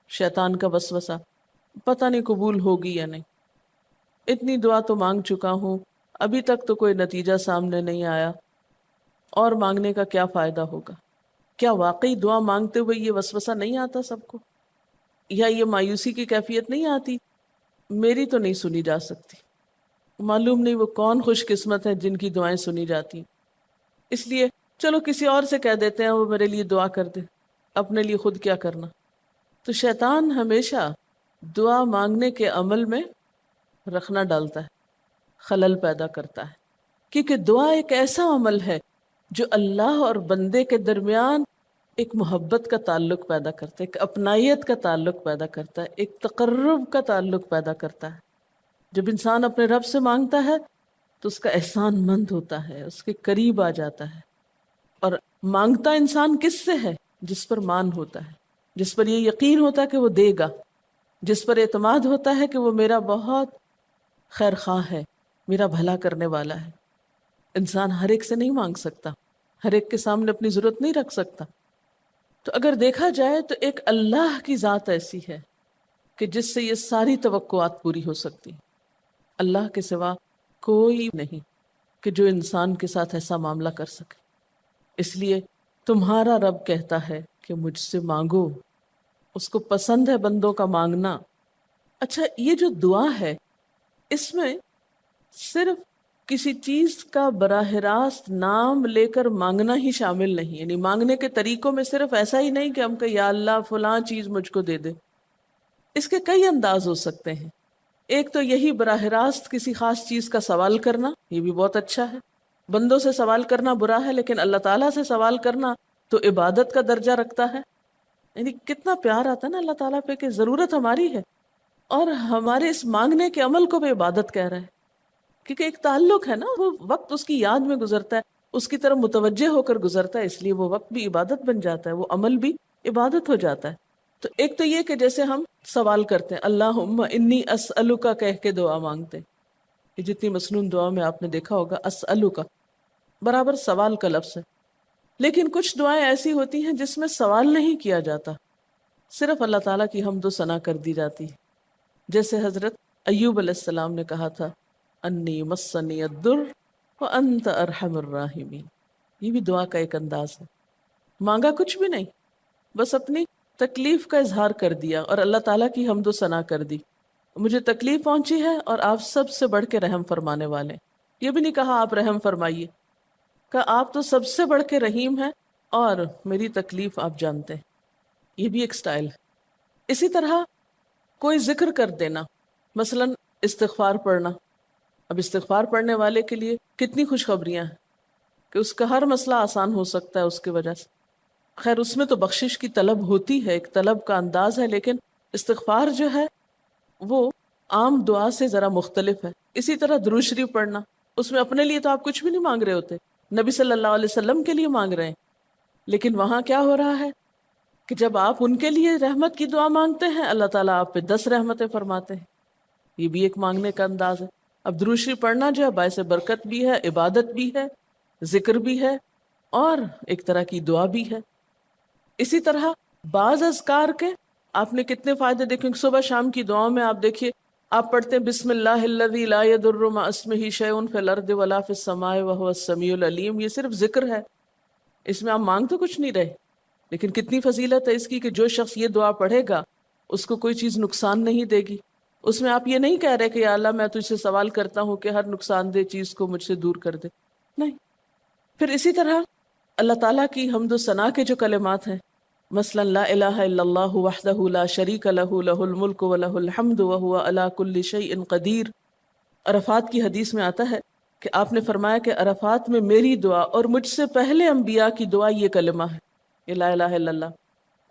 شیطان کا وسوسہ، پتہ نہیں قبول ہوگی یا نہیں، اتنی دعا تو مانگ چکا ہوں، ابھی تک تو کوئی نتیجہ سامنے نہیں آیا، اور مانگنے کا کیا فائدہ ہوگا؟ کیا واقعی دعا مانگتے ہوئے یہ وسوسہ نہیں آتا سب کو؟ یا یہ مایوسی کی کیفیت نہیں آتی، میری تو نہیں سنی جا سکتی، معلوم نہیں وہ کون خوش قسمت ہیں جن کی دعائیں سنی جاتی، اس لیے چلو کسی اور سے کہہ دیتے ہیں وہ میرے لیے دعا کر دے، اپنے لیے خود کیا کرنا۔ تو شیطان ہمیشہ دعا مانگنے کے عمل میں رخنا ڈالتا ہے، خلل پیدا کرتا ہے، کیونکہ دعا ایک ایسا عمل ہے جو اللہ اور بندے کے درمیان ایک محبت کا تعلق پیدا کرتا ہے، ایک اپنائیت کا تعلق پیدا کرتا ہے، ایک تقرب کا تعلق پیدا کرتا ہے۔ جب انسان اپنے رب سے مانگتا ہے تو اس کا احسان مند ہوتا ہے، اس کے قریب آ جاتا ہے، اور مانگتا انسان کس سے ہے؟ جس پر مان ہوتا ہے، جس پر یہ یقین ہوتا ہے کہ وہ دے گا، جس پر اعتماد ہوتا ہے کہ وہ میرا بہت خیر خواہ ہے، میرا بھلا کرنے والا ہے۔ انسان ہر ایک سے نہیں مانگ سکتا، ہر ایک کے سامنے اپنی ضرورت نہیں رکھ سکتا۔ تو اگر دیکھا جائے تو ایک اللہ کی ذات ایسی ہے کہ جس سے یہ ساری توقعات پوری ہو سکتی، اللہ کے سوا کوئی نہیں کہ جو انسان کے ساتھ ایسا معاملہ کر سکے۔ اس لیے تمہارا رب کہتا ہے کہ مجھ سے مانگو، اس کو پسند ہے بندوں کا مانگنا۔ اچھا، یہ جو دعا ہے اس میں صرف کسی چیز کا براہ راست نام لے کر مانگنا ہی شامل نہیں، یعنی مانگنے کے طریقوں میں صرف ایسا ہی نہیں کہ ہم کہ یا اللہ فلاں چیز مجھ کو دے دے۔ اس کے کئی انداز ہو سکتے ہیں۔ ایک تو یہی براہ راست کسی خاص چیز کا سوال کرنا، یہ بھی بہت اچھا ہے۔ بندوں سے سوال کرنا برا ہے، لیکن اللہ تعالیٰ سے سوال کرنا تو عبادت کا درجہ رکھتا ہے۔ یعنی کتنا پیار آتا ہے نا اللہ تعالیٰ پہ کہ ضرورت ہماری ہے اور ہمارے اس مانگنے کے عمل کو بھی عبادت کہہ رہے ہیں، کیونکہ ایک تعلق ہے نا، وہ وقت اس کی یاد میں گزرتا ہے، اس کی طرف متوجہ ہو کر گزرتا ہے، اس لیے وہ وقت بھی عبادت بن جاتا ہے، وہ عمل بھی عبادت ہو جاتا ہے۔ تو ایک تو یہ کہ جیسے ہم سوال کرتے ہیں اللہم انی اسألک کہہ کے دعا مانگتے ہیں، یہ جتنی مسنون دعا میں آپ نے دیکھا ہوگا اسألک برابر سوال کا لفظ ہے۔ لیکن کچھ دعائیں ایسی ہوتی ہیں جس میں سوال نہیں کیا جاتا، صرف اللہ تعالیٰ کی حمد و ثنا کر دی جاتی ہے، جیسے حضرت ایوب علیہ السلام نے کہا تھا انی مسنی الضر وانت ارحم الراحمین۔ یہ بھی دعا کا ایک انداز ہے، مانگا کچھ بھی نہیں، بس اپنی تکلیف کا اظہار کر دیا اور اللہ تعالیٰ کی حمد و ثنا کر دی، مجھے تکلیف پہنچی ہے اور آپ سب سے بڑھ کے رحم فرمانے والے۔ یہ بھی نہیں کہا آپ رحم فرمائیے، کہ آپ تو سب سے بڑھ کے رحیم ہیں اور میری تکلیف آپ جانتے ہیں۔ یہ بھی ایک سٹائل ہے۔ اسی طرح کوئی ذکر کر دینا، مثلا استغفار پڑھنا۔ اب استغفار پڑھنے والے کے لیے کتنی خوشخبریاں ہیں کہ اس کا ہر مسئلہ آسان ہو سکتا ہے اس کی وجہ سے۔ خیر اس میں تو بخشش کی طلب ہوتی ہے، ایک طلب کا انداز ہے، لیکن استغفار جو ہے وہ عام دعا سے ذرا مختلف ہے۔ اسی طرح درود شریف پڑھنا، اس میں اپنے لیے تو آپ کچھ بھی نہیں مانگ رہے ہوتے، نبی صلی اللہ علیہ وسلم کے لیے مانگ رہے ہیں، لیکن وہاں کیا ہو رہا ہے کہ جب آپ ان کے لیے رحمت کی دعا مانگتے ہیں اللہ تعالیٰ آپ پہ 10 رحمتیں فرماتے ہیں۔ یہ بھی ایک مانگنے کا انداز ہے۔ اب درود شریف پڑھنا جو ہے باعث برکت بھی ہے، عبادت بھی ہے، ذکر بھی ہے، اور ایک طرح کی دعا بھی ہے۔ اسی طرح بعض اذکار کے آپ نے کتنے فائدے دیکھیں، صبح شام کی دعاؤں میں آپ دیکھیے، آپ پڑھتے ہیں بسم اللہ الذی لا یضر مع اسمہ شیء فی الارض ولا فی السماء وہو السمیع العلیم۔ یہ صرف ذکر ہے، اس میں آپ مانگ تو کچھ نہیں رہے، لیکن کتنی فضیلت ہے اس کی کہ جو شخص یہ دعا پڑھے گا اس کو کوئی چیز نقصان نہیں دے گی۔ اس میں آپ یہ نہیں کہہ رہے کہ یا اللہ میں تجھ سے سوال کرتا ہوں کہ ہر نقصان دہ چیز کو مجھ سے دور کر دے، نہیں۔ پھر اسی طرح اللہ تعالیٰ کی حمد و ثنا کے جو کلمات ہیں، مثلا لا الہ الا اللہ وحدہ لا شریک لہ لہ الملک ولہ الحمد وہو علی کل شیء قدیر۔ عرفات کی حدیث میں آتا ہے کہ آپ نے فرمایا کہ عرفات میں میری دعا اور مجھ سے پہلے انبیاء کی دعا یہ کلمہ ہے، یہ لا الہ الا اللہ۔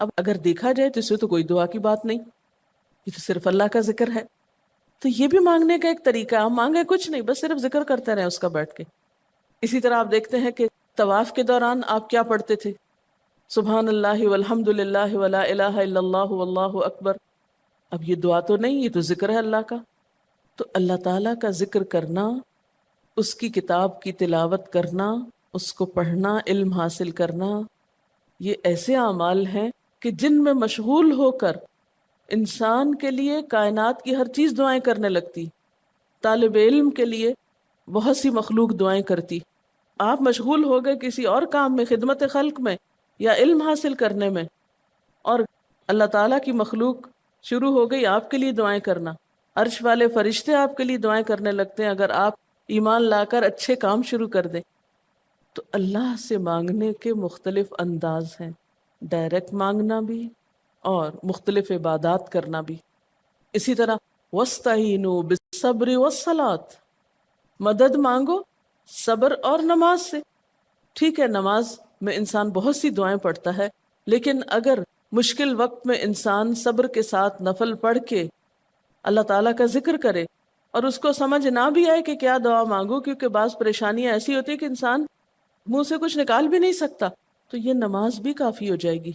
اب اگر دیکھا جائے تو اس میں تو کوئی دعا کی بات نہیں، یہ تو صرف اللہ کا ذکر ہے۔ تو یہ بھی مانگنے کا ایک طریقہ ہے، ہم مانگے کچھ نہیں، بس صرف ذکر کرتے رہیں اس کا بیٹھ کے۔ اسی طرح آپ دیکھتے ہیں کہ طواف کے دوران آپ کیا پڑھتے تھے، سبحان اللہ والحمد للہ ولا الہ الا اللہ واللہ اکبر۔ اب یہ دعا تو نہیں، یہ تو ذکر ہے اللہ کا۔ تو اللہ تعالیٰ کا ذکر کرنا، اس کی کتاب کی تلاوت کرنا، اس کو پڑھنا، علم حاصل کرنا، یہ ایسے اعمال ہیں کہ جن میں مشغول ہو کر انسان کے لیے کائنات کی ہر چیز دعائیں کرنے لگتی، طالب علم کے لیے بہت سی مخلوق دعائیں کرتی. آپ مشغول ہو گئے کسی اور کام میں، خدمت خلق میں یا علم حاصل کرنے میں، اور اللہ تعالیٰ کی مخلوق شروع ہو گئی آپ کے لیے دعائیں کرنا. عرش والے فرشتے آپ کے لیے دعائیں کرنے لگتے ہیں اگر آپ ایمان لا کر اچھے کام شروع کر دیں. تو اللہ سے مانگنے کے مختلف انداز ہیں، ڈائریکٹ مانگنا بھی اور مختلف عبادات کرنا بھی. اسی طرح وَاسْتَعِینُوا بِالصَّبْرِ وَالصَّلَاةِ، مدد مانگو صبر اور نماز سے. ٹھیک ہے، نماز میں انسان بہت سی دعائیں پڑھتا ہے، لیکن اگر مشکل وقت میں انسان صبر کے ساتھ نفل پڑھ کے اللہ تعالیٰ کا ذکر کرے اور اس کو سمجھ نہ بھی آئے کہ کیا دعا مانگو، کیونکہ بعض پریشانیاں ایسی ہوتی کہ انسان منہ سے کچھ نکال بھی نہیں سکتا، تو یہ نماز بھی کافی ہو جائے گی.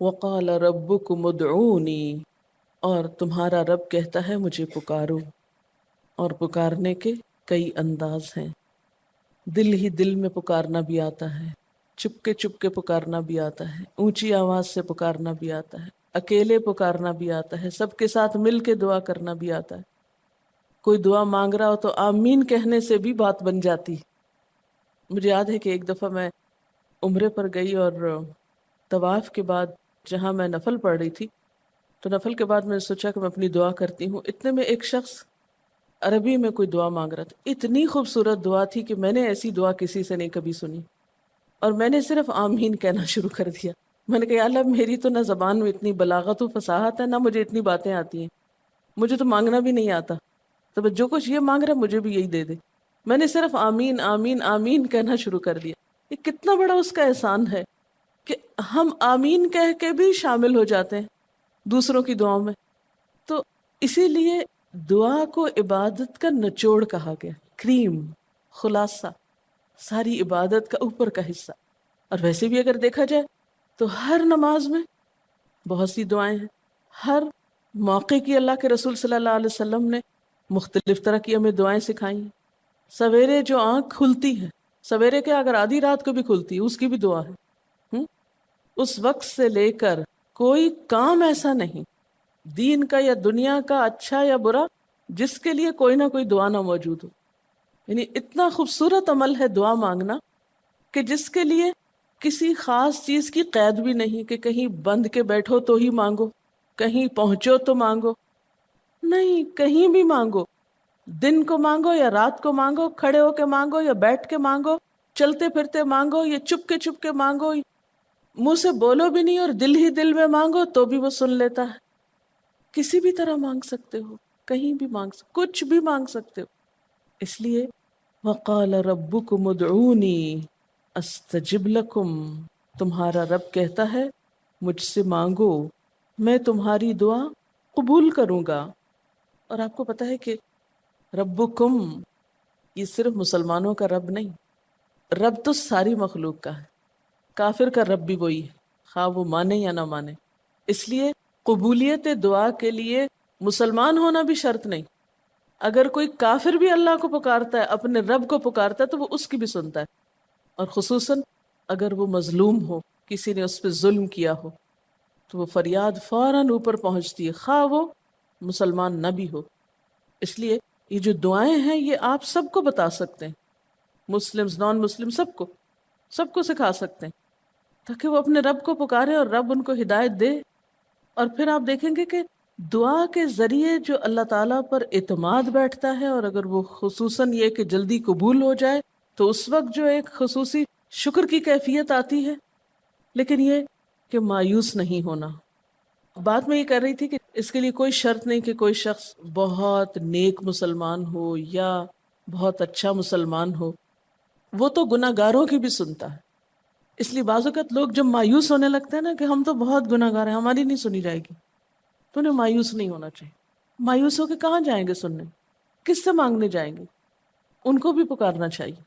وَقَالَ رَبُّكُمُ ادْعُونِي، اور تمہارا رب کہتا ہے مجھے پکارو. اور پکارنے کے کئی انداز ہیں. دل ہی دل میں پکارنا بھی آتا ہے، چپ کے پکارنا بھی آتا ہے، اونچی آواز سے پکارنا بھی آتا ہے، اکیلے پکارنا بھی آتا ہے، سب کے ساتھ مل کے دعا کرنا بھی آتا ہے. کوئی دعا مانگ رہا ہو تو آمین کہنے سے بھی بات بن جاتی. مجھے یاد ہے کہ ایک دفعہ میں عمرے پر گئی اور طواف کے بعد جہاں میں نفل پڑھ رہی تھی، تو نفل کے بعد میں نے سوچا کہ میں اپنی دعا کرتی ہوں. اتنے میں ایک شخص عربی میں کوئی دعا مانگ رہا تھا. اتنی خوبصورت دعا تھی کہ میں نے ایسی دعا کسی سے نہیں کبھی سنی، اور میں نے صرف آمین کہنا شروع کر دیا. میں نے کہا یا اللہ، میری تو نہ زبان میں اتنی بلاغت و فصاحت ہے، نہ مجھے اتنی باتیں آتی ہیں، مجھے تو مانگنا بھی نہیں آتا، تو بس جو کچھ یہ مانگ رہا ہے مجھے بھی یہی دے دے. میں نے صرف آمین آمین آمین کہنا شروع کر دیا. یہ کتنا بڑا اس کا احسان ہے کہ ہم آمین کہہ کے بھی شامل ہو جاتے ہیں دوسروں کی دعاؤں میں. تو اسی لیے دعا کو عبادت کا نچوڑ کہا گیا، کریم، خلاصہ، ساری عبادت کا اوپر کا حصہ. اور ویسے بھی اگر دیکھا جائے تو ہر نماز میں بہت سی دعائیں ہیں. ہر موقع کی اللہ کے رسول صلی اللہ علیہ وسلم نے مختلف طرح کی ہمیں دعائیں سکھائی ہیں. سویرے جو آنکھ کھلتی ہے، سویرے کے اگر آدھی رات کو بھی کھلتی ہے، اس کی بھی دعا ہے. اس وقت سے لے کر کوئی کام ایسا نہیں دین کا یا دنیا کا، اچھا یا برا، جس کے لیے کوئی نہ کوئی دعا نہ موجود ہو. یعنی اتنا خوبصورت عمل ہے دعا مانگنا کہ جس کے لیے کسی خاص چیز کی قید بھی نہیں کہ کہیں بند کے بیٹھو تو ہی مانگو، کہیں پہنچو تو مانگو. نہیں، کہیں بھی مانگو، دن کو مانگو یا رات کو مانگو، کھڑے ہو کے مانگو یا بیٹھ کے مانگو، چلتے پھرتے مانگو یا چپ کے مانگو، منہ سے بولو بھی نہیں اور دل ہی دل میں مانگو تو بھی وہ سن لیتا ہے. کسی بھی طرح مانگ سکتے ہو، کہیں بھی کچھ بھی مانگ سکتے ہو. اس لیے وقال ربکم ادعونی استجب لکم، تمہارا رب کہتا ہے مجھ سے مانگو، میں تمہاری دعا قبول کروں گا. اور آپ کو پتہ ہے کہ ربکم یہ صرف مسلمانوں کا رب نہیں، رب تو ساری مخلوق کا ہے. کافر کا رب بھی وہی ہے، خواہ وہ مانے یا نہ مانے. اس لیے قبولیت دعا کے لیے مسلمان ہونا بھی شرط نہیں. اگر کوئی کافر بھی اللہ کو پکارتا ہے، اپنے رب کو پکارتا ہے، تو وہ اس کی بھی سنتا ہے. اور خصوصاً اگر وہ مظلوم ہو، کسی نے اس پہ ظلم کیا ہو، تو وہ فریاد فوراً اوپر پہنچتی ہے، خواہ وہ مسلمان نہ بھی ہو. اس لیے یہ جو دعائیں ہیں یہ آپ سب کو بتا سکتے ہیں، مسلم نان مسلم سب کو سکھا سکتے ہیں، تاکہ وہ اپنے رب کو پکارے اور رب ان کو ہدایت دے. اور پھر آپ دیکھیں گے کہ دعا کے ذریعے جو اللہ تعالیٰ پر اعتماد بیٹھتا ہے، اور اگر وہ خصوصاً یہ کہ جلدی قبول ہو جائے، تو اس وقت جو ایک خصوصی شکر کی کیفیت آتی ہے. لیکن یہ کہ مایوس نہیں ہونا. بات میں یہ کر رہی تھی کہ اس کے لیے کوئی شرط نہیں کہ کوئی شخص بہت نیک مسلمان ہو یا بہت اچھا مسلمان ہو، وہ تو گناہ گاروں کی بھی سنتا ہے. اس لیے بعض اوقات لوگ جب مایوس ہونے لگتے ہیں نا کہ ہم تو بہت گناہ گار ہیں، ہماری نہیں سنی جائے گی، تو انہیں مایوس نہیں ہونا چاہیے. مایوس ہو کے کہاں جائیں گے سننے؟ کس سے مانگنے جائیں گے؟ ان کو بھی پکارنا چاہیے،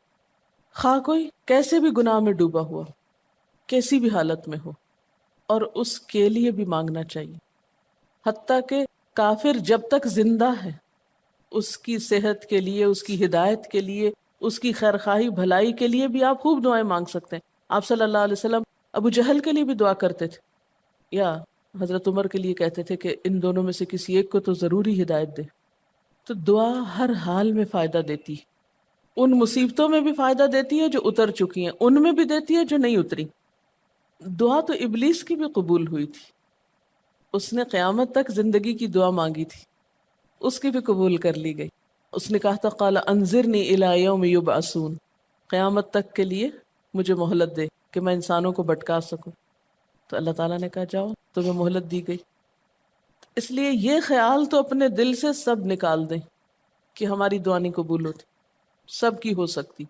خواہ کوئی کیسے بھی گناہ میں ڈوبا ہوا، کیسی بھی حالت میں ہو، اور اس کے لیے بھی مانگنا چاہیے. حتیٰ کہ کافر جب تک زندہ ہے، اس کی صحت کے لیے، اس کی ہدایت کے لیے، اس کی خیرخواہی بھلائی کے لیے بھی آپ خوب دعائیں مانگ سکتے ہیں. آپ صلی اللہ علیہ وسلم ابو جہل کے لیے بھی دعا کرتے تھے، یا حضرت عمر کے لیے کہتے تھے کہ ان دونوں میں سے کسی ایک کو تو ضروری ہدایت دے. تو دعا ہر حال میں فائدہ دیتی ہے. ان مصیبتوں میں بھی فائدہ دیتی ہے جو اتر چکی ہیں، ان میں بھی دیتی ہے جو نہیں اتری. دعا تو ابلیس کی بھی قبول ہوئی تھی. اس نے قیامت تک زندگی کی دعا مانگی تھی، اس کی بھی قبول کر لی گئی. اس نے کہا تھا قال انظرنی الی یوم یبعثون، قیامت تک کے لیے مجھے مہلت دے کہ میں انسانوں کو بھٹکا سکوں. تو اللہ تعالیٰ نے کہا جاؤ، تمہیں مہلت دی گئی. اس لیے یہ خیال تو اپنے دل سے سب نکال دیں کہ ہماری دعا نہیں قبول ہوتی. سب کی ہو سکتی،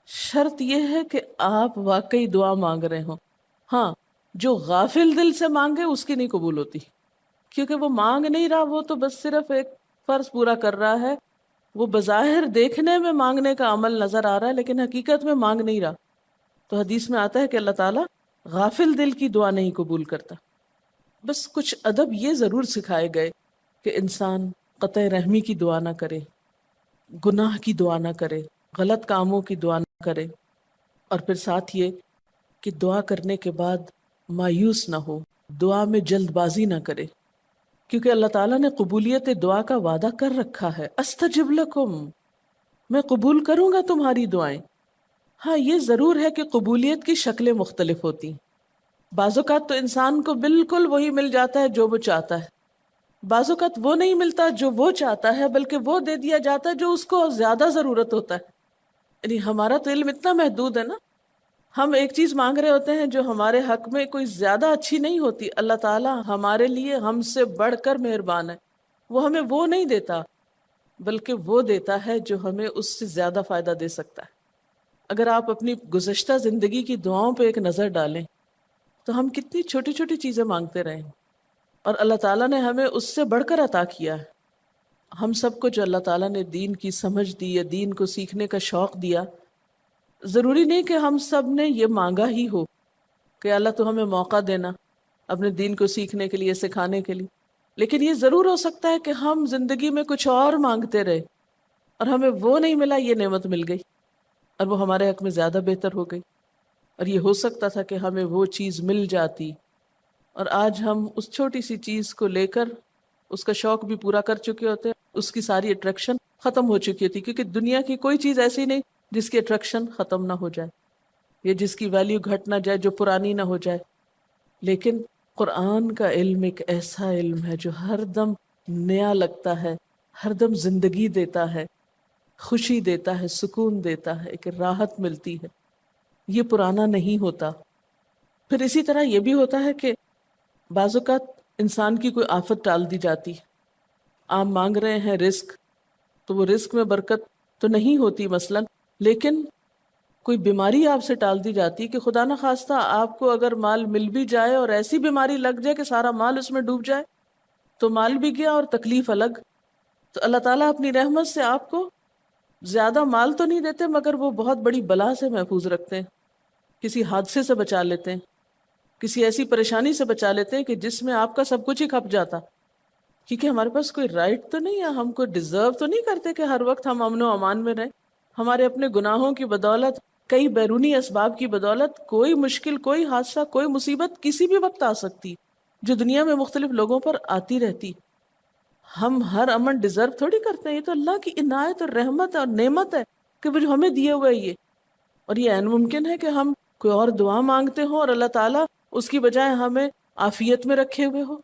شرط یہ ہے کہ آپ واقعی دعا مانگ رہے ہوں. ہاں، جو غافل دل سے مانگے اس کی نہیں قبول ہوتی، کیونکہ وہ مانگ نہیں رہا، وہ تو بس صرف ایک فرض پورا کر رہا ہے. وہ بظاہر دیکھنے میں مانگنے کا عمل نظر آ رہا ہے لیکن حقیقت میں مانگ نہیں رہا. تو حدیث میں آتا ہے کہ اللہ تعالیٰ غافل دل کی دعا نہیں قبول کرتا. بس کچھ ادب یہ ضرور سکھائے گئے کہ انسان قطع رحمی کی دعا نہ کرے، گناہ کی دعا نہ کرے، غلط کاموں کی دعا نہ کرے، اور پھر ساتھ یہ کہ دعا کرنے کے بعد مایوس نہ ہو، دعا میں جلد بازی نہ کرے، کیونکہ اللہ تعالیٰ نے قبولیت دعا کا وعدہ کر رکھا ہے. استجب لکم، میں قبول کروں گا تمہاری دعائیں. ہاں یہ ضرور ہے کہ قبولیت کی شکلیں مختلف ہوتی ہیں. بعض اوقات تو انسان کو بالکل وہی مل جاتا ہے جو وہ چاہتا ہے، بعض اوقات وہ نہیں ملتا جو وہ چاہتا ہے، بلکہ وہ دے دیا جاتا ہے جو اس کو زیادہ ضرورت ہوتا ہے. یعنی ہمارا تو علم اتنا محدود ہے نا، ہم ایک چیز مانگ رہے ہوتے ہیں جو ہمارے حق میں کوئی زیادہ اچھی نہیں ہوتی. اللہ تعالیٰ ہمارے لیے ہم سے بڑھ کر مہربان ہے، وہ ہمیں وہ نہیں دیتا بلکہ وہ دیتا ہے جو ہمیں اس سے زیادہ فائدہ دے سکتا ہے. اگر آپ اپنی گزشتہ زندگی کی دعاؤں پہ ایک نظر ڈالیں تو ہم کتنی چھوٹی چھوٹی چیزیں مانگتے رہے ہیں اور اللہ تعالیٰ نے ہمیں اس سے بڑھ کر عطا کیا ہے. ہم سب کو جو اللہ تعالیٰ نے دین کی سمجھ دی یا دین کو سیکھنے کا شوق دیا، ضروری نہیں کہ ہم سب نے یہ مانگا ہی ہو کہ اللہ تو ہمیں موقع دینا اپنے دین کو سیکھنے کے لیے، سکھانے کے لیے. لیکن یہ ضرور ہو سکتا ہے کہ ہم زندگی میں کچھ اور مانگتے رہے اور ہمیں وہ نہیں ملا، یہ نعمت مل گئی اور وہ ہمارے حق میں زیادہ بہتر ہو گئی. اور یہ ہو سکتا تھا کہ ہمیں وہ چیز مل جاتی اور آج ہم اس چھوٹی سی چیز کو لے کر اس کا شوق بھی پورا کر چکے ہوتے، اس کی ساری اٹریکشن ختم ہو چکی ہوتی، کیونکہ دنیا کی کوئی چیز ایسی نہیں جس کی اٹریکشن ختم نہ ہو جائے یا جس کی ویلیو گھٹ نہ جائے، جو پرانی نہ ہو جائے. لیکن قرآن کا علم ایک ایسا علم ہے جو ہر دم نیا لگتا ہے، ہر دم زندگی دیتا ہے، خوشی دیتا ہے، سکون دیتا ہے، ایک راحت ملتی ہے. یہ پرانا نہیں ہوتا. پھر اسی طرح یہ بھی ہوتا ہے کہ بعض اوقات انسان کی کوئی آفت ٹال دی جاتی. آپ مانگ رہے ہیں رزق، تو وہ رزق میں برکت تو نہیں ہوتی مثلاً، لیکن کوئی بیماری آپ سے ٹال دی جاتی کہ خدا نہ خواستہ آپ کو اگر مال مل بھی جائے اور ایسی بیماری لگ جائے کہ سارا مال اس میں ڈوب جائے، تو مال بھی گیا اور تکلیف الگ. تو اللہ تعالیٰ اپنی رحمت سے آپ کو زیادہ مال تو نہیں دیتے مگر وہ بہت بڑی بلا سے محفوظ رکھتے ہیں، کسی حادثے سے بچا لیتے ہیں، کسی ایسی پریشانی سے بچا لیتے ہیں کہ جس میں آپ کا سب کچھ ہی کھپ جاتا. کیونکہ ہمارے پاس کوئی رائٹ تو نہیں ہے، ہم کو ڈیزرو تو نہیں کرتے کہ ہر وقت ہم امن و امان میں رہیں. ہمارے اپنے گناہوں کی بدولت، کئی بیرونی اسباب کی بدولت کوئی مشکل، کوئی حادثہ، کوئی مصیبت کسی بھی وقت آ سکتی جو دنیا میں مختلف لوگوں پر آتی رہتی. ہم ہر امن ڈیزرو تھوڑی کرتے ہیں، یہ تو اللہ کی عنایت اور رحمت اور نعمت ہے کہ وہ جو ہمیں دیے ہوئے یہ. اور یہ عین ممکن ہے کہ ہم کوئی اور دعا مانگتے ہوں اور اللہ تعالیٰ اس کی بجائے ہمیں عافیت میں رکھے ہوئے ہو،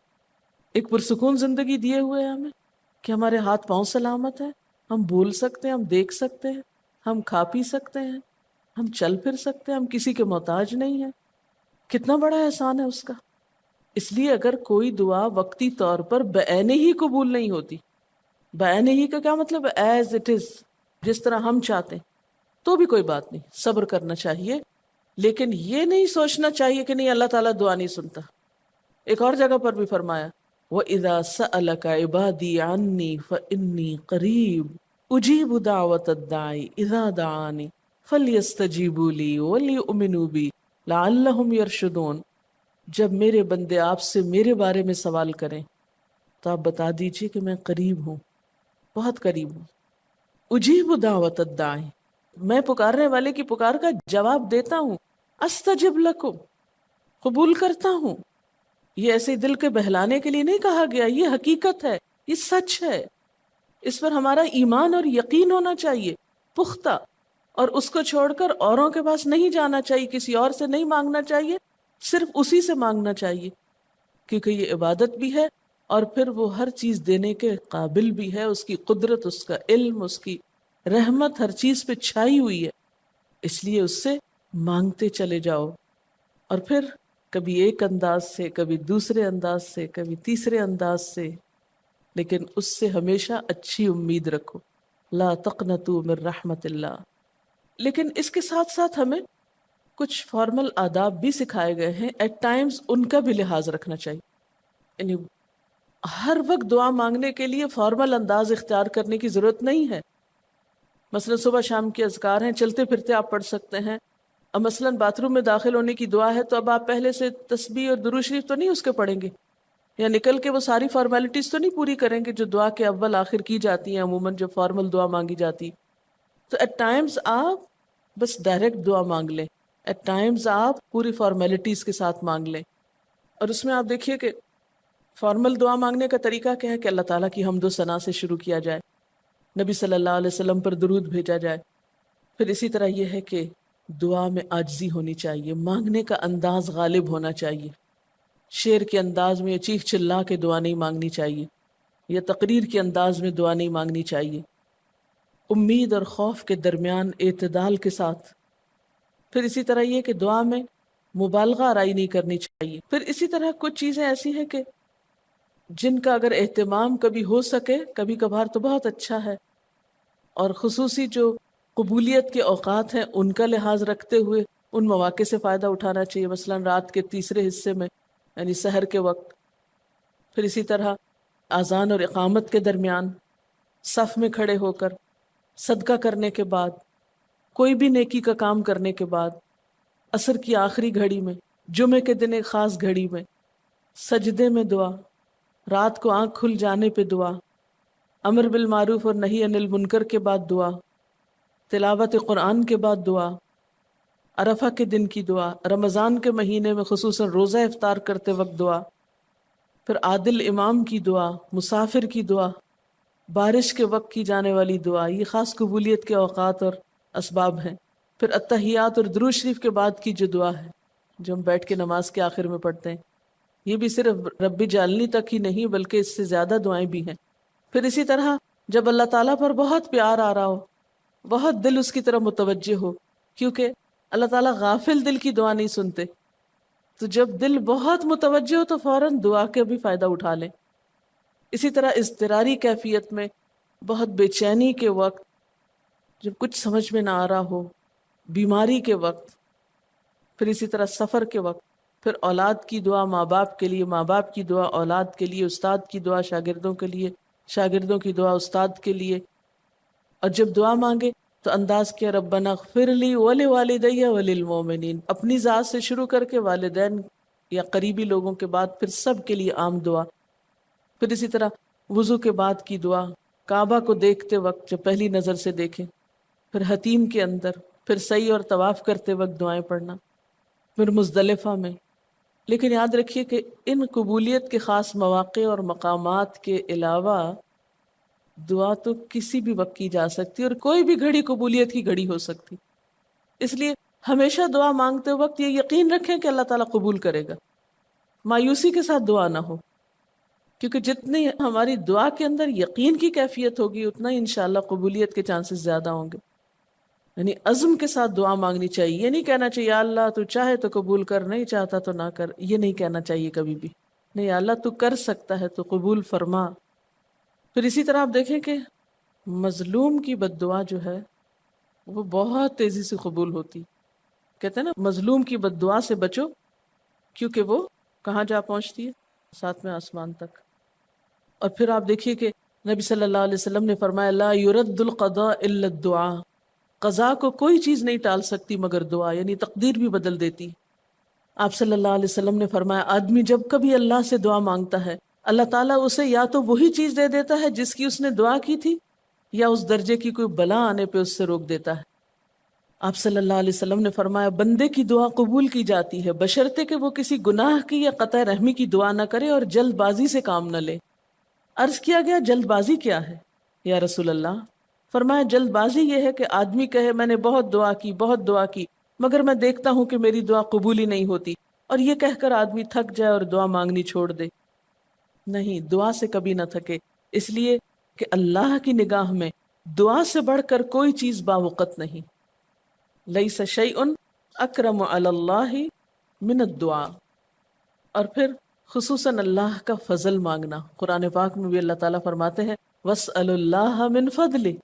ایک پرسکون زندگی دیے ہوئے ہیں ہمیں کہ ہمارے ہاتھ پاؤں سلامت ہیں، ہم بول سکتے ہیں، ہم دیکھ سکتے ہیں، ہم کھا پی سکتے ہیں، ہم چل پھر سکتے ہیں، ہم کسی کے محتاج نہیں ہیں. کتنا بڑا احسان ہے اس کا. اس لیے اگر کوئی دعا وقتی طور پر بعینہ ہی قبول نہیں ہوتی، بعینہ ہی کا کیا مطلب ہے؟ ایز اٹ از، جس طرح ہم چاہتے ہیں، تو بھی کوئی بات نہیں، صبر کرنا چاہیے. لیکن یہ نہیں سوچنا چاہیے کہ نہیں اللہ تعالیٰ دعا نہیں سنتا. ایک اور جگہ پر بھی فرمایا وَإِذَا سَأَلَكَ عِبَادِي عَنِّي فَإِنِّي قَرِيبٌ أُجِيبُ دَعْوَةَ الدَّاعِ إِذَا دَعَانِ فَلْيَسْتَجِيبُوا لِي وَلْيُؤْمِنُوا بِي لَعَلَّهُمْ يَرْشُدُونَ. جب میرے بندے آپ سے میرے بارے میں سوال کریں تو آپ بتا دیجئے کہ میں قریب ہوں، بہت قریب ہوں. اجیب دعوت الداعی، میں پکارنے والے کی پکار کا جواب دیتا ہوں. استجب لکم، قبول کرتا ہوں. یہ ایسے دل کے بہلانے کے لیے نہیں کہا گیا، یہ حقیقت ہے، یہ سچ ہے، اس پر ہمارا ایمان اور یقین ہونا چاہیے پختہ، اور اس کو چھوڑ کر اوروں کے پاس نہیں جانا چاہیے، کسی اور سے نہیں مانگنا چاہیے، صرف اسی سے مانگنا چاہیے، کیونکہ یہ عبادت بھی ہے اور پھر وہ ہر چیز دینے کے قابل بھی ہے، اس کی قدرت، اس کا علم، اس کی رحمت ہر چیز پہ چھائی ہوئی ہے، اس لیے اس سے مانگتے چلے جاؤ، اور پھر کبھی ایک انداز سے، کبھی دوسرے انداز سے، کبھی تیسرے انداز سے، لیکن اس سے ہمیشہ اچھی امید رکھو، لا تقنطوا من رحمت اللہ۔ لیکن اس کے ساتھ ساتھ ہمیں کچھ فارمل آداب بھی سکھائے گئے ہیں، ایٹ ٹائمز ان کا بھی لحاظ رکھنا چاہیے، یعنی ہر وقت دعا مانگنے کے لیے فارمل انداز اختیار کرنے کی ضرورت نہیں ہے۔ مثلا صبح شام کے اذکار ہیں، چلتے پھرتے آپ پڑھ سکتے ہیں، اب مثلا باتھ روم میں داخل ہونے کی دعا ہے تو اب آپ پہلے سے تسبیح اور درود شریف تو نہیں اس کے پڑھیں گے، یا نکل کے وہ ساری فارمیلٹیز تو نہیں پوری کریں گے جو دعا کے اول آخر کی جاتی ہیں عموماً جب فارمل دعا مانگی جاتی۔ تو ایٹ ٹائمز آپ بس ڈائریکٹ دعا مانگ لیں، ایٹ ٹائمز آپ پوری فارمیلٹیز کے ساتھ مانگ لیں، اور اس میں آپ دیکھیے کہ فارمل دعا مانگنے کا طریقہ کیا ہے کہ اللہ تعالیٰ کی حمد و ثنا سے شروع کیا جائے، نبی صلی اللہ علیہ وسلم پر درود بھیجا جائے، پھر اسی طرح یہ ہے کہ دعا میں عاجزی ہونی چاہیے، مانگنے کا انداز غالب ہونا چاہیے، شعر کے انداز میں چیخ چلا کے دعا نہیں مانگنی چاہیے، یا تقریر کے انداز میں دعا نہیں مانگنی چاہیے، امید اور خوف کے درمیان اعتدال کے ساتھ، پھر اسی طرح یہ کہ دعا میں مبالغہ آرائی نہیں کرنی چاہیے، پھر اسی طرح کچھ چیزیں ایسی ہیں کہ جن کا اگر اہتمام کبھی ہو سکے، کبھی کبھار تو بہت اچھا ہے، اور خصوصی جو قبولیت کے اوقات ہیں ان کا لحاظ رکھتے ہوئے ان مواقع سے فائدہ اٹھانا چاہیے، مثلا رات کے تیسرے حصے میں یعنی سحر کے وقت، پھر اسی طرح اذان اور اقامت کے درمیان، صف میں کھڑے ہو کر، صدقہ کرنے کے بعد، کوئی بھی نیکی کا کام کرنے کے بعد، عصر کی آخری گھڑی میں، جمعے کے دن ایک خاص گھڑی میں، سجدے میں دعا، رات کو آنکھ کھل جانے پہ دعا، امر بالمعروف اور نہی عن المنکر کے بعد دعا، تلاوت قرآن کے بعد دعا، عرفہ کے دن کی دعا، رمضان کے مہینے میں خصوصاً روزہ افطار کرتے وقت دعا، پھر عادل امام کی دعا، مسافر کی دعا، بارش کے وقت کی جانے والی دعا، یہ خاص قبولیت کے اوقات اور اسباب ہیں، پھر التحیات اور درود شریف کے بعد کی جو دعا ہے جو ہم بیٹھ کے نماز کے آخر میں پڑھتے ہیں، یہ بھی صرف رب جعلنی تک ہی نہیں بلکہ اس سے زیادہ دعائیں بھی ہیں۔ پھر اسی طرح جب اللہ تعالیٰ پر بہت پیار آ رہا ہو، بہت دل اس کی طرف متوجہ ہو، کیونکہ اللہ تعالیٰ غافل دل کی دعا نہیں سنتے، تو جب دل بہت متوجہ ہو تو فوراً دعا کے بھی فائدہ اٹھا لیں۔ اسی طرح اضطراری کیفیت میں، بہت بے چینی کے وقت، جب کچھ سمجھ میں نہ آ رہا ہو، بیماری کے وقت، پھر اسی طرح سفر کے وقت، پھر اولاد کی دعا ماں باپ کے لیے، ماں باپ کی دعا اولاد کے لیے، استاد کی دعا شاگردوں کے لیے، شاگردوں کی دعا استاد کے لیے، اور جب دعا مانگے تو انداز کیا ربنا اغفر لی ولوالدی وللمؤمنین، اپنی ذات سے شروع کر کے والدین یا قریبی لوگوں کے بعد پھر سب کے لیے عام دعا، پھر اسی طرح وضو کے بعد کی دعا، کعبہ کو دیکھتے وقت جب پہلی نظر سے دیکھیں، پھر حتیم کے اندر، پھر سعی اور طواف کرتے وقت دعائیں پڑھنا، پھر مزدلفہ میں۔ لیکن یاد رکھیے کہ ان قبولیت کے خاص مواقع اور مقامات کے علاوہ دعا تو کسی بھی وقت کی جا سکتی اور کوئی بھی گھڑی قبولیت کی گھڑی ہو سکتی، اس لیے ہمیشہ دعا مانگتے وقت یہ یقین رکھیں کہ اللہ تعالیٰ قبول کرے گا، مایوسی کے ساتھ دعا نہ ہو، کیونکہ جتنی ہماری دعا کے اندر یقین کی کیفیت ہوگی اتنا ہی انشاءاللہ قبولیت کے چانسز زیادہ ہوں گے۔ یعنی عزم کے ساتھ دعا مانگنی چاہیے، یہ نہیں کہنا چاہیے یا اللہ تو چاہے تو قبول کر، نہیں چاہتا تو نہ کر، یہ نہیں کہنا چاہیے کبھی بھی، نہیں یا اللہ تو کر سکتا ہے تو قبول فرما۔ پھر اسی طرح آپ دیکھیں کہ مظلوم کی بد دعا جو ہے وہ بہت تیزی سے قبول ہوتی، کہتے ہیں نا مظلوم کی بد دعا سے بچو کیونکہ وہ کہاں جا پہنچتی ہے، ساتویں آسمان تک۔ اور پھر آپ دیکھیے کہ نبی صلی اللہ علیہ وسلم نے فرمایا لا يرد القضاء الا الدعاء، قضاء کو کوئی چیز نہیں ٹال سکتی مگر دعا، یعنی تقدیر بھی بدل دیتی۔ آپ صلی اللہ علیہ وسلم نے فرمایا آدمی جب کبھی اللہ سے دعا مانگتا ہے اللہ تعالیٰ اسے یا تو وہی چیز دے دیتا ہے جس کی اس نے دعا کی تھی، یا اس درجے کی کوئی بلا آنے پہ اس سے روک دیتا ہے۔ آپ صلی اللہ علیہ وسلم نے فرمایا بندے کی دعا قبول کی جاتی ہے بشرطے کہ وہ کسی گناہ کی یا قطع رحمی کی دعا نہ کرے اور جلد بازی سے کام نہ لے۔ عرض کیا گیا جلد بازی کیا ہے یا رسول اللہ؟ فرمایا جلد بازی یہ ہے کہ آدمی کہے میں نے بہت دعا کی مگر میں دیکھتا ہوں کہ میری دعا قبول ہی نہیں ہوتی، اور یہ کہہ کر آدمی تھک جائے اور دعا مانگنی چھوڑ دے۔ نہیں، دعا سے کبھی نہ تھکے، اس لیے کہ اللہ کی نگاہ میں دعا سے بڑھ کر کوئی چیز باوقت نہیں۔ لیس شیء اکرم علی اللہ من الدعاء۔ اور پھر خصوصاً اللہ کا فضل مانگنا، قرآن پاک میں بھی اللہ تعالیٰ فرماتے ہیں وَاسْأَلُوا اللَّهَ مِنْ فَضْلِهِ،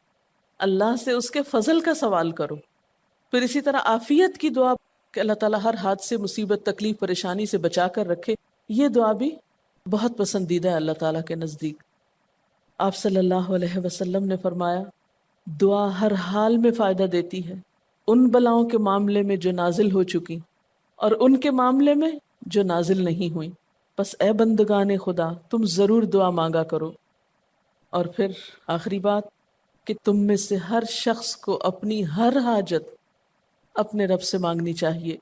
اللہ سے اس کے فضل کا سوال کرو۔ پھر اسی طرح عافیت کی دعا کہ اللہ تعالیٰ ہر حادثے مصیبت تکلیف پریشانی سے بچا کر رکھے، یہ دعا بھی بہت پسندیدہ ہے اللہ تعالیٰ کے نزدیک۔ آپ صلی اللہ علیہ وسلم نے فرمایا دعا ہر حال میں فائدہ دیتی ہے، ان بلاؤں کے معاملے میں جو نازل ہو چکی اور ان کے معاملے میں جو نازل نہیں ہوئی۔ بس اے بندگان خدا تم ضرور دعا مانگا کرو۔ اور پھر آخری بات کہ تم میں سے ہر شخص کو اپنی ہر حاجت اپنے رب سے مانگنی چاہیے،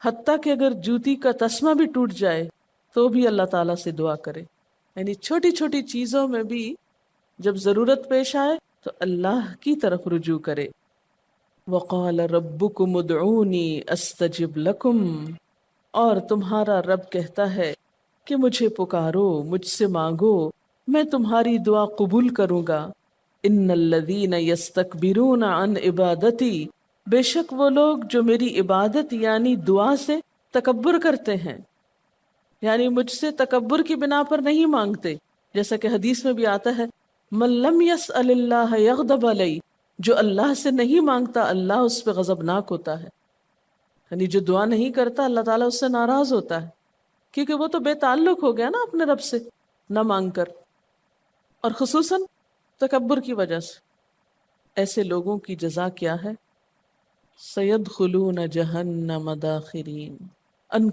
حتیٰ کہ اگر جوتی کا تسمہ بھی ٹوٹ جائے تو بھی اللہ تعالیٰ سے دعا کرے۔ یعنی چھوٹی چھوٹی چیزوں میں بھی جب ضرورت پیش آئے تو اللہ کی طرف رجوع کرے۔ وقال ربکم ادعونی استجب لکم، اور تمہارا رب کہتا ہے کہ مجھے پکارو، مجھ سے مانگو، میں تمہاری دعا قبول کروں گا۔ ان الذین یستکبرون عن عبادتی، بے شک وہ لوگ جو میری عبادت یعنی دعا سے تکبر کرتے ہیں، یعنی مجھ سے تکبر کی بنا پر نہیں مانگتے، جیسا کہ حدیث میں بھی آتا ہے من لم یسأل اللہ یغضب علیہ، جو اللہ سے نہیں مانگتا اللہ اس پہ غضبناک ہوتا ہے۔ یعنی جو دعا نہیں کرتا اللہ تعالیٰ اس سے ناراض ہوتا ہے، کیونکہ وہ تو بے تعلق ہو گیا نا اپنے رب سے نہ مانگ کر، اور خصوصاً تکبر کی وجہ سے۔ ایسے لوگوں کی جزا کیا ہے؟ سیدخلون جہنم داخرین، ان